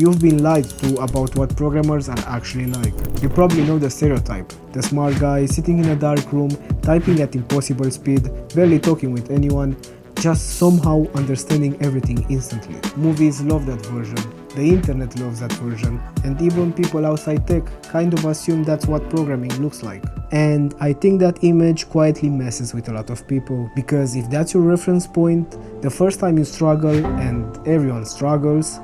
You've been lied to about what programmers are actually like. You probably know the stereotype. The smart guy sitting in a dark room, typing at impossible speed, barely talking with anyone, just somehow understanding everything instantly. Movies love that version. The internet loves that version, and even people outside tech kind of assume that's what programming looks like. And I think that image quietly messes with a lot of people, because if that's your reference point, the first time you struggle, and everyone struggles,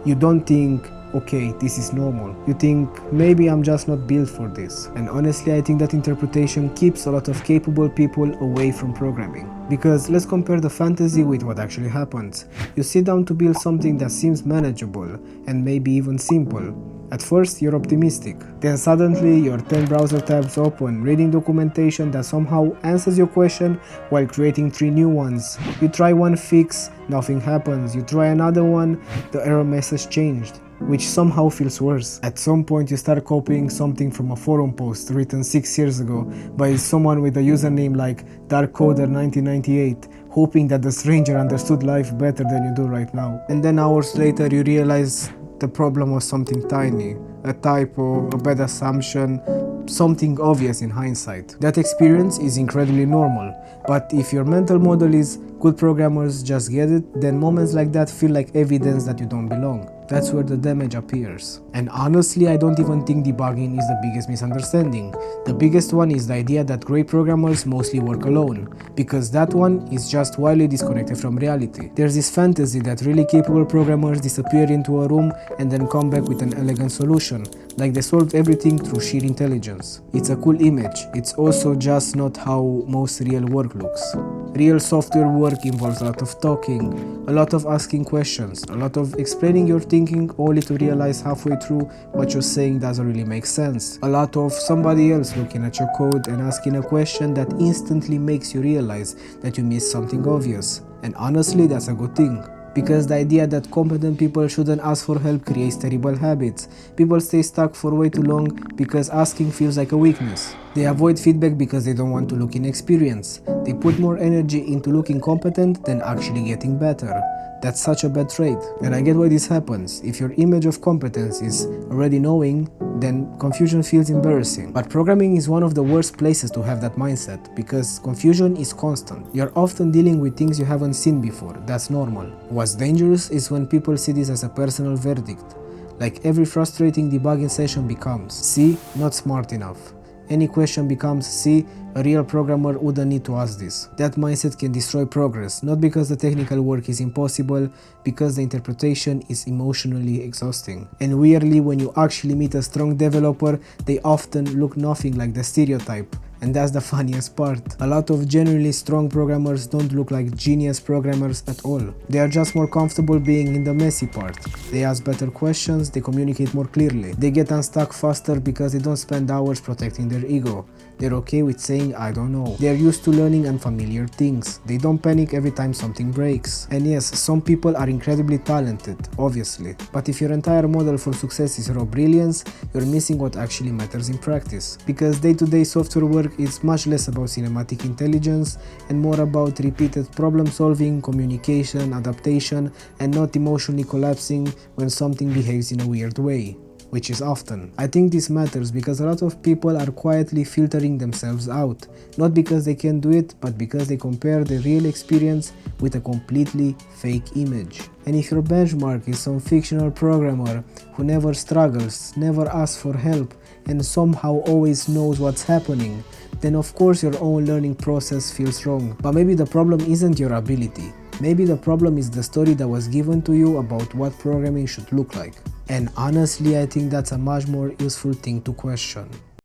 you don't think, okay, this is normal. You think, maybe I'm just not built for this. And honestly, I think that interpretation keeps a lot of capable people away from programming. Because let's compare the fantasy with what actually happens. You sit down to build something that seems manageable and maybe even simple. At first, you're optimistic. Then suddenly, your 10 browser tabs open, reading documentation that somehow answers your question while creating 3 new ones. You try one fix, nothing happens. You try another one, the error message changed, which somehow feels worse. At some point, you start copying something from a forum post written 6 years ago by someone with a username like darkcoder1998, hoping that the stranger understood life better than you do right now. And then hours later, you realize the problem was something tiny, a typo, a bad assumption, something obvious in hindsight. That experience is incredibly normal, but if your mental model is good programmers just get it, then moments like that feel like evidence that you don't belong. That's where the damage appears. And honestly, I don't even think debugging is the biggest misunderstanding. The biggest one is the idea that great programmers mostly work alone, because that one is just wildly disconnected from reality. There's this fantasy that really capable programmers disappear into a room and then come back with an elegant solution, like they solved everything through sheer intelligence. It's a cool image. It's also just not how most real work looks. Real software work involves a lot of talking, a lot of asking questions, a lot of explaining your thinking only to realize halfway through what you're saying doesn't really make sense. A lot of somebody else looking at your code and asking a question that instantly makes you realize that you missed something obvious. And honestly, that's a good thing. Because the idea that competent people shouldn't ask for help creates terrible habits. People stay stuck for way too long because asking feels like a weakness. They avoid feedback because they don't want to look inexperienced. They put more energy into looking competent than actually getting better. That's such a bad trait. And I get why this happens. If your image of competence is already knowing, then confusion feels embarrassing. But programming is one of the worst places to have that mindset, because confusion is constant. You're often dealing with things you haven't seen before. That's normal. What's dangerous is when people see this as a personal verdict. Like every frustrating debugging session becomes, see, not smart enough. Any question becomes, see, a real programmer wouldn't need to ask this. That mindset can destroy progress, not because the technical work is impossible, because the interpretation is emotionally exhausting. And weirdly, when you actually meet a strong developer, they often look nothing like the stereotype. And that's the funniest part. A lot of genuinely strong programmers don't look like genius programmers at all. They are just more comfortable being in the messy part. They ask better questions, they communicate more clearly. They get unstuck faster because they don't spend hours protecting their ego. They're okay with saying, I don't know. They're used to learning unfamiliar things. They don't panic every time something breaks. And yes, some people are incredibly talented, obviously. But if your entire model for success is raw brilliance, you're missing what actually matters in practice. Because day-to-day software work is much less about cinematic intelligence and more about repeated problem solving, communication, adaptation, and not emotionally collapsing when something behaves in a weird way, which is often. I think this matters because a lot of people are quietly filtering themselves out, not because they can't do it, but because they compare the real experience with a completely fake image. And if your benchmark is some fictional programmer who never struggles, never asks for help, and somehow always knows what's happening, then of course your own learning process feels wrong. But maybe the problem isn't your ability. Maybe the problem is the story that was given to you about what programming should look like. And honestly, I think that's a much more useful thing to question.